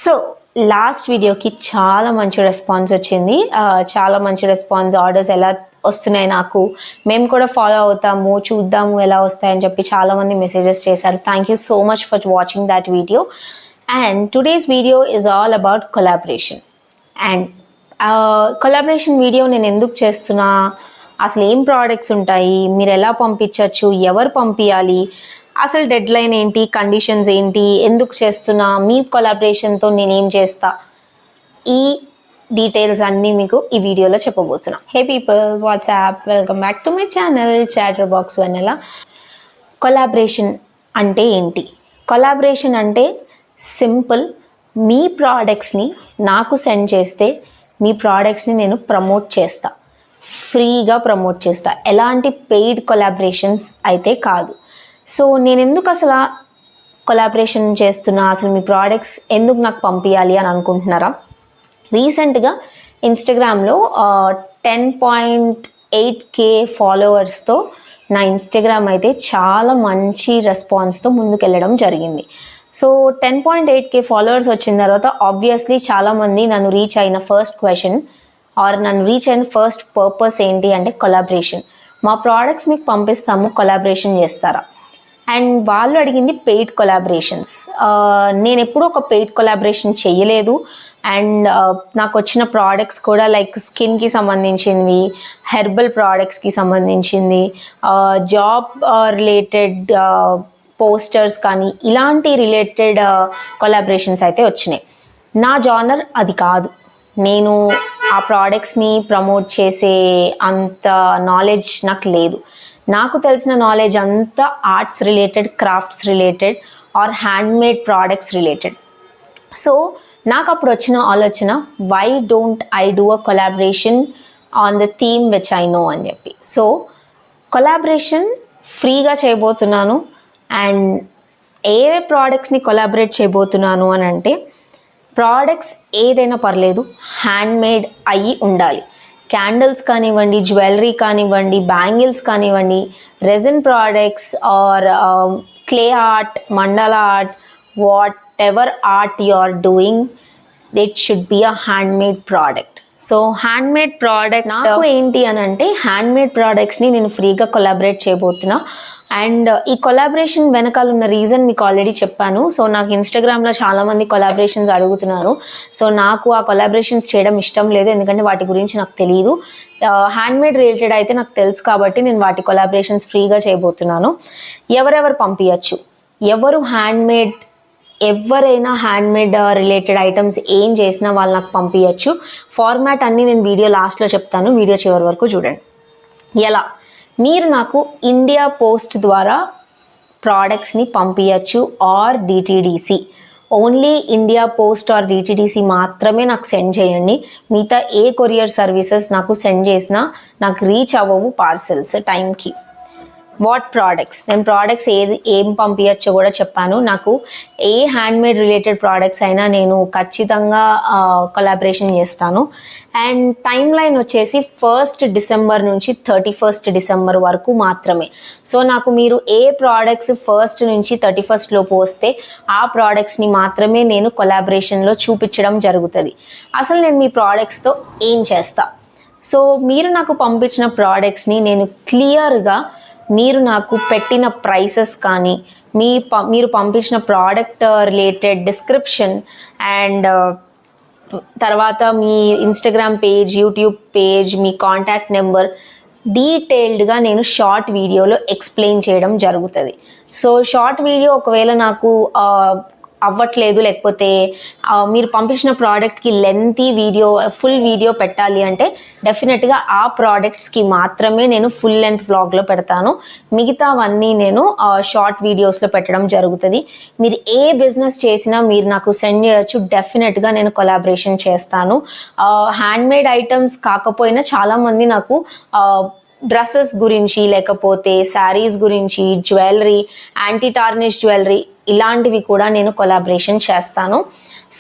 So last వీడియోకి చాలా మంచి రెస్పాన్స్ వచ్చింది. చాలా మంచి రెస్పాన్స్, ఆర్డర్స్ ఎలా వస్తున్నాయి నాకు, మేము కూడా ఫాలో అవుతాము, చూద్దాము ఎలా వస్తాయని చెప్పి చాలామంది మెసేజెస్ చేశారు. Thank you so much for watching that video. And today's video is all about collaboration. And collaboration video నేను ఎందుకు చేస్తున్నా, అసలు ఏం ప్రోడక్ట్స్ ఉంటాయి, మీరు ఎలా పంపించవచ్చు, ఎవరు పంపించాలి, అసలు డెడ్ లైన్ ఏంటి, కండిషన్స్ ఏంటి, ఎందుకు చేస్తున్నా, మీ కొలాబరేషన్తో నేనేం చేస్తా, ఈ డీటెయిల్స్ అన్నీ మీకు ఈ వీడియోలో చెప్పబోతున్నా. Hey people, what's up, welcome back to my channel chatter box Vennela. Collaboration అంటే ఏంటి? కొలాబరేషన్ అంటే సింపుల్, మీ ప్రోడక్ట్స్ని నాకు సెండ్ చేస్తే మీ ప్రోడక్ట్స్ని నేను ప్రమోట్ చేస్తా, ఫ్రీగా ప్రమోట్ చేస్తా, ఎలాంటి పెయిడ్ కొలాబరేషన్స్ అయితే కాదు. సో నేను ఎందుకు అసలు కొలాబరేషన్ చేస్తున్నా, అసలు మీ ప్రోడక్ట్స్ ఎందుకు నాకు పంపించాలి అని అనుకుంటున్నారా? రీసెంట్గా ఇన్స్టాగ్రామ్లో 10.8K ఫాలోవర్స్తో నా ఇన్స్టాగ్రామ్ అయితే చాలా మంచి రెస్పాన్స్తో ముందుకెళ్ళడం జరిగింది. సో 10.8K ఫాలోవర్స్ వచ్చిన తర్వాత ఆబ్వియస్లీ చాలామంది నన్ను రీచ్ అయిన ఫస్ట్ క్వశ్చన్ ఆర్ నన్ను రీచ్ అయిన ఫస్ట్ పర్పస్ ఏంటి అంటే కొలాబరేషన్. మా ప్రోడక్ట్స్ మీకు పంపిస్తాము, కొలాబరేషన్ చేస్తారా? అండ్ వాళ్ళు అడిగింది పెయిడ్ కొలాబరేషన్స్. నేను ఎప్పుడూ ఒక పెయిడ్ కొలాబరేషన్ చేయలేదు. అండ్ నాకు వచ్చిన ప్రోడక్ట్స్ కూడా లైక్ స్కిన్కి సంబంధించినవి, హెర్బల్ ప్రోడక్ట్స్కి సంబంధించింది, జాబ్ రిలేటెడ్ పోస్టర్స్ కానీ ఇలాంటి రిలేటెడ్ కొలాబరేషన్స్ అయితే వచ్చినాయి. నా జానర్ అది కాదు. నేను ఆ ప్రోడక్ట్స్ని ప్రమోట్ చేసే అంత నాలెడ్జ్ నాకు లేదు. నాకు తెలిసిన నాలెడ్జ్ అంతా arts related, crafts related or handmade products related. So నాకు అప్పుడు వచ్చిన ఆలోచన, why don't I do a collaboration on the theme which I know అని చెప్పి. సో కొలాబరేషన్ ఫ్రీగా చేయబోతున్నాను. అండ్ ఏ ప్రోడక్ట్స్ని కొలాబరేట్ చేయబోతున్నాను అని అంటే, ప్రోడక్ట్స్ ఏదైనా పర్లేదు, హ్యాండ్మేడ్ అయ్యి ఉండాలి. క్యాండిల్స్ కానివ్వండి, జ్యువెలరీ కానివ్వండి, బ్యాంగిల్స్ కానివ్వండి, resin products or clay art, mandala art, whatever art you are doing, it should be a handmade product. So handmade product నాకు ఏంటి అని అంటే, హ్యాండ్మేడ్ ప్రోడక్ట్స్ని నేను ఫ్రీగా కొలాబరేట్ చేయబోతున్నా. అండ్ ఈ కొలాబరేషన్ వెనకాల ఉన్న రీజన్ మీకు ఆల్రెడీ చెప్పాను. సో నాకు ఇన్స్టాగ్రామ్లో చాలామంది కొలాబరేషన్స్ అడుగుతున్నారు. సో నాకు ఆ కొలాబరేషన్స్ చేయడం ఇష్టం లేదు, ఎందుకంటే వాటి గురించి నాకు తెలియదు. హ్యాండ్మేడ్ రిలేటెడ్ అయితే నాకు తెలుసు కాబట్టి నేను వాటి కొలాబరేషన్స్ ఫ్రీగా చేయబోతున్నాను. ఎవరెవరు పంపించచ్చు, ఎవరైనా హ్యాండ్మేడ్ రిలేటెడ్ ఐటమ్స్ ఏం చేసినా వాళ్ళు నాకు పంపించచ్చు. ఫార్మాట్ అన్నీ నేను వీడియో లాస్ట్లో చెప్తాను, వీడియో చివరి వరకు చూడండి. ఎలా మీరు నాకు ఇండియా పోస్ట్ ద్వారా ప్రోడక్ట్స్ని పంపించచ్చు or DTDC. Only India post or DTDC మాత్రమే నాకు సెండ్ చేయండి. మిగతా ఏ కొరియర్ సర్వీసెస్ నాకు సెండ్ చేసినా నాకు రీచ్ అవ్వవు పార్సెల్స్ టైంకి. వాట్ ప్రోడక్ట్స్, నేను ప్రోడక్ట్స్ ఏం పంపించచ్చో కూడా చెప్పాను. నాకు ఏ హ్యాండ్మేడ్ రిలేటెడ్ ప్రోడక్ట్స్ అయినా నేను ఖచ్చితంగా కొలాబరేషన్ చేస్తాను. అండ్ టైం లైన్ వచ్చేసి 1 డిసెంబర్ నుంచి 31 డిసెంబర్ వరకు మాత్రమే. సో నాకు మీరు ఏ ప్రోడక్ట్స్ 1 నుంచి 31 లోపు వస్తే ఆ ప్రోడక్ట్స్ని మాత్రమే నేను కొలాబరేషన్లో చూపించడం జరుగుతుంది. అసలు నేను మీ ప్రోడక్ట్స్తో ఏం చేస్తా? సో మీరు నాకు పంపించిన ప్రోడక్ట్స్ని నేను క్లియర్గా, మీరు నాకు పెట్టిన ప్రైసెస్ కానీ, మీరు పంపించిన ప్రోడక్ట్ రిలేటెడ్ డిస్క్రిప్షన్ అండ్ తర్వాత మీ ఇన్స్టాగ్రామ్ పేజ్, యూట్యూబ్ పేజ్, మీ కాంటాక్ట్ నెంబర్ డీటెయిల్డ్గా నేను షార్ట్ వీడియోలో ఎక్స్ప్లెయిన్ చేయడం జరుగుతుంది. సో షార్ట్ వీడియో ఒకవేళ నాకు అవ్వట్లేదు, లేకపోతే మీరు పంపించిన ప్రోడక్ట్కి లెంతీ వీడియో, ఫుల్ వీడియో పెట్టాలి అంటే డెఫినెట్గా ఆ ప్రోడక్ట్స్కి మాత్రమే నేను ఫుల్ లెంత్ వ్లాగ్లో పెడతాను. మిగతావన్నీ నేను షార్ట్ వీడియోస్లో పెట్టడం జరుగుతుంది. మీరు ఏ బిజినెస్ చేసినా మీరు నాకు సెండ్ చేయొచ్చు, డెఫినెట్గా నేను కొలాబరేషన్ చేస్తాను. హ్యాండ్మేడ్ ఐటమ్స్ కాకపోయినా చాలామంది నాకు డ్రెస్సెస్ గురించి, లేకపోతే శారీస్ గురించి, జ్యువెలరీ, యాంటీ టార్నిష్ జ్యువెలరీ, ఇలాంటివి కూడా నేను కొలాబరేషన్ చేస్తాను.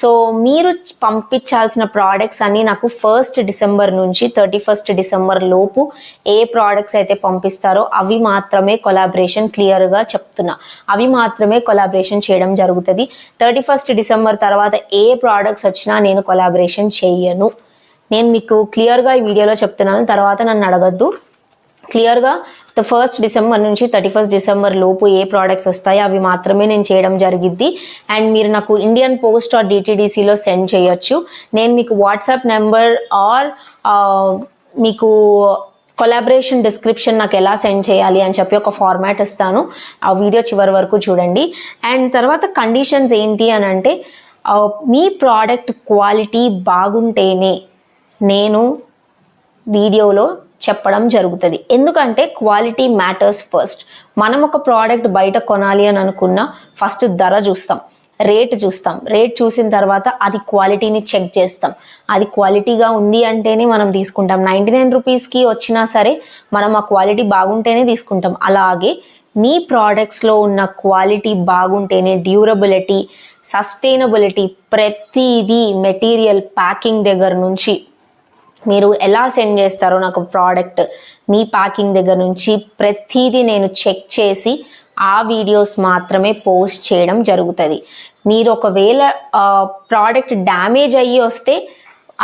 సో మీరు పంపించాల్సిన ప్రోడక్ట్స్ అన్నీ నాకు 1st డిసెంబర్ నుంచి 31st డిసెంబర్ లోపు ఏ ప్రోడక్ట్స్ అయితే పంపిస్తారో అవి మాత్రమే కొలాబరేషన్, క్లియర్గా చెప్తున్నా, అవి మాత్రమే కొలాబరేషన్ చేయడం జరుగుతుంది. 31st డిసెంబర్ తర్వాత ఏ ప్రోడక్ట్స్ వచ్చినా నేను కొలాబరేషన్ చేయను. నేను మీకు క్లియర్గా ఈ వీడియోలో చెప్తున్నాను, తర్వాత నన్ను అడగద్దు. క్లియర్గా 1st డిసెంబర్ నుంచి 31st డిసెంబర్ లోపు ఏ ప్రోడక్ట్స్ వస్తాయో అవి మాత్రమే నేను చేయడం జరిగిద్ది. అండ్ మీరు నాకు ఇండియన్ పోస్ట్ ఆర్ డిటిడిసిలో సెండ్ చేయొచ్చు. నేను మీకు వాట్సాప్ నెంబర్ ఆర్ మీకు కొలాబరేషన్ డిస్క్రిప్షన్ నాకు ఎలా సెండ్ చేయాలి అని చెప్పి ఒక ఫార్మాట్ ఇస్తాను, ఆ వీడియో చివరి వరకు చూడండి. అండ్ తర్వాత కండిషన్స్ ఏంటి అని అంటే, మీ ప్రోడక్ట్ క్వాలిటీ బాగుంటేనే నేను వీడియోలో చెప్పడం జరుగుతుంది. ఎందుకంటే క్వాలిటీ మ్యాటర్స్ ఫస్ట్. మనం ఒక ప్రోడక్ట్ బయట కొనాలి అని అనుకున్నా ఫస్ట్ ధర చూస్తాం, రేట్ చూస్తాం, రేట్ చూసిన తర్వాత అది క్వాలిటీని చెక్ చేస్తాం. అది క్వాలిటీగా ఉంది అంటేనే మనం తీసుకుంటాం. 99 రూపీస్కి వచ్చినా సరే మనం ఆ క్వాలిటీ బాగుంటేనే తీసుకుంటాం. అలాగే మీ ప్రోడక్ట్స్లో ఉన్న క్వాలిటీ బాగుంటేనే, డ్యూరబిలిటీ, సస్టైనబిలిటీ, ప్రతిదీ మెటీరియల్ ప్యాకింగ్ దగ్గర నుంచి మీరు ఎలా సెండ్ చేస్తారో నాకు ప్రోడక్ట్, మీ ప్యాకింగ్ దగ్గర నుంచి ప్రతిదీ నేను చెక్ చేసి ఆ వీడియోస్ మాత్రమే పోస్ట్ చేయడం జరుగుతుంది. మీరు ఒకవేళ ప్రోడక్ట్ డ్యామేజ్ అయ్యి వస్తే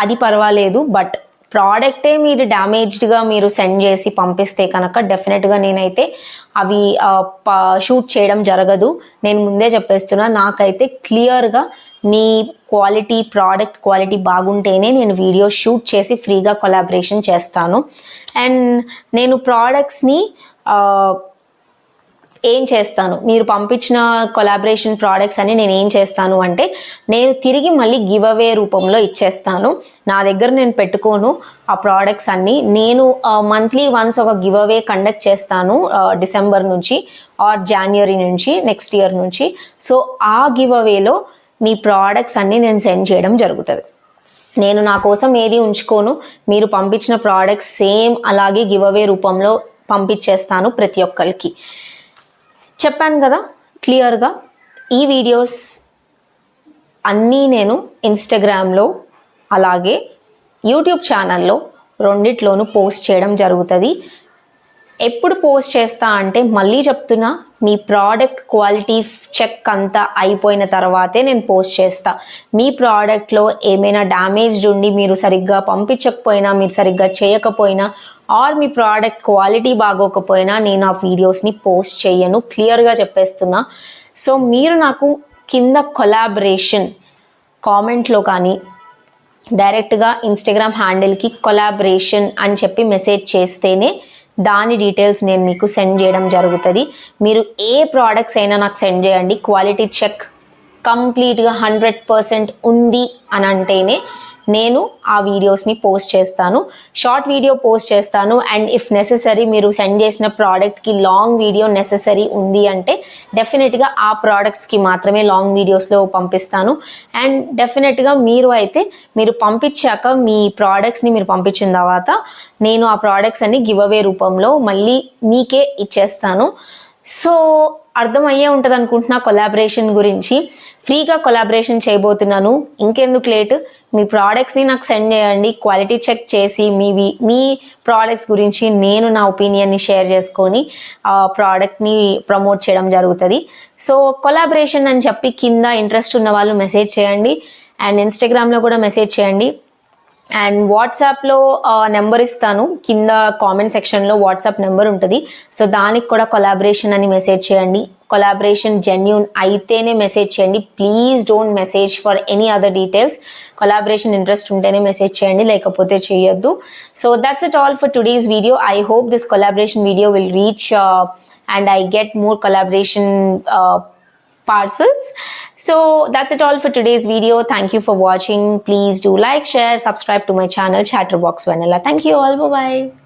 అది పర్వాలేదు, బట్ ప్రోడక్టే మీరు డ్యామేజ్డ్గా మీరు సెండ్ చేసి పంపిస్తే కనుక డెఫినెట్గా నేనైతే అవి షూట్ చేయడం జరగదు. నేను ముందే చెప్పేస్తున్నా, నాకైతే క్లియర్గా మీ క్వాలిటీ, ప్రోడక్ట్ క్వాలిటీ బాగుంటేనే నేను వీడియో షూట్ చేసి ఫ్రీగా కొలాబరేషన్ చేస్తాను. అండ్ నేను ప్రోడక్ట్స్ని ఏం చేస్తాను, మీరు పంపించిన కొలాబరేషన్ ప్రోడక్ట్స్ అని నేను ఏం చేస్తాను అంటే, నేను తిరిగి మళ్ళీ గివ్ అవే రూపంలో ఇచ్చేస్తాను. నా దగ్గర నేను పెట్టుకోను ఆ ప్రోడక్ట్స్ అన్నీ. నేను మంత్లీ వన్స్ ఒక గివ్ అవే కండక్ట్ చేస్తాను, డిసెంబర్ నుంచి ఆర్ జనవరి నుంచి, నెక్స్ట్ ఇయర్ నుంచి. సో ఆ గివ్ అవేలో మీ ప్రోడక్ట్స్ అన్నీ నేను సెండ్ చేయడం జరుగుతుంది. నేను నా కోసం ఏది ఉంచుకోను. మీరు పంపించిన ప్రోడక్ట్స్ సేమ్ అలాగే గివ్ అవే రూపంలో పంపించేస్తాను ప్రతి ఒక్కరికి. చెప్పాను కదా క్లియర్గా. ఈ వీడియోస్ అన్నీ నేను ఇన్స్టాగ్రామ్లో అలాగే యూట్యూబ్ ఛానల్లో రెండిట్లోనూ పోస్ట్ చేయడం జరుగుతుంది. ఎప్పుడు పోస్ట్ చేస్తా అంటే, మళ్ళీ చెప్తున్నా, మీ ప్రోడక్ట్ క్వాలిటీ చెక్ అంతా అయిపోయిన తర్వాతే నేను పోస్ట్ చేస్తా. మీ ప్రోడక్ట్లో ఏమైనా డ్యామేజ్డ్ ఉండి మీరు సరిగ్గా పంపించకపోయినా, మీరు సరిగ్గా చేయకపోయినా, ఆర్ మీ ప్రోడక్ట్ క్వాలిటీ బాగోకపోయినా నేను ఆ వీడియోస్ని పోస్ట్ చేయను, క్లియర్గా చెప్పేస్తున్నా. సో మీరు నాకు కింద కొలాబరేషన్ కామెంట్లో కానీ డైరెక్ట్గా ఇన్స్టాగ్రామ్ హ్యాండిల్కి కొలాబరేషన్ అని చెప్పి మెసేజ్ చేస్తేనే దాని డీటెయిల్స్ నేను మీకు సెండ్ చేయడం జరుగుతుంది. మీరు ఏ ప్రోడక్ట్స్ అయినా నాకు సెండ్ చేయండి, క్వాలిటీ చెక్ కంప్లీట్గా 100% ఉంది అని అంటేనే నేను ఆ వీడియోస్ని పోస్ట్ చేస్తాను. షార్ట్ వీడియో పోస్ట్ చేస్తాను. అండ్ ఇఫ్ నెససరీ మీరు సెండ్ చేసిన ప్రోడక్ట్కి లాంగ్ వీడియో నెససరీ ఉంది అంటే డెఫినెట్గా ఆ ప్రోడక్ట్స్కి మాత్రమే లాంగ్ వీడియోస్లో పంపిస్తాను. అండ్ డెఫినెట్గా మీరు పంపించాక మీ ప్రోడక్ట్స్ని మీరు పంపించిన తర్వాత నేను ఆ ప్రోడక్ట్స్ అన్ని గివ్ అవే రూపంలో మళ్ళీ మీకే ఇచ్చేస్తాను. సో అర్థమయ్యే ఉంటుంది అనుకుంటున్నా కొలాబరేషన్ గురించి. ఫ్రీగా కొలాబరేషన్ చేయబోతున్నాను. ఇంకెందుకు లేట్, మీ ప్రోడక్ట్స్ని నాకు సెండ్ చేయండి. క్వాలిటీ చెక్ చేసి మీ ప్రోడక్ట్స్ గురించి నేను నా ఒపీనియన్ని షేర్ చేసుకొని ప్రోడక్ట్ని ప్రమోట్ చేయడం జరుగుతుంది. సో కొలాబరేషన్ అని చెప్పి కింద ఇంట్రెస్ట్ ఉన్న వాళ్ళు మెసేజ్ చేయండి. అండ్ ఇన్స్టాగ్రామ్లో కూడా మెసేజ్ చేయండి. అండ్ వాట్సాప్లో నెంబర్ ఇస్తాను, కింద కామెంట్ సెక్షన్లో వాట్సాప్ నెంబర్ ఉంటుంది. సో దానికి కూడా కొలాబరేషన్ అని మెసేజ్ చేయండి. కొలాబరేషన్ జెన్యూన్ అయితేనే మెసేజ్ చేయండి. Please don't message for any other details. Collaboration interest ఉంటేనే మెసేజ్ చేయండి, లేకపోతే చేయొద్దు. So that's it all for today's video. I hope this collaboration video will reach and I get more collaboration parcels. So that's it all for today's video. Thank you for watching. Please do like, share, subscribe to my channel Chatterbox Vanilla. Thank you all. Bye bye.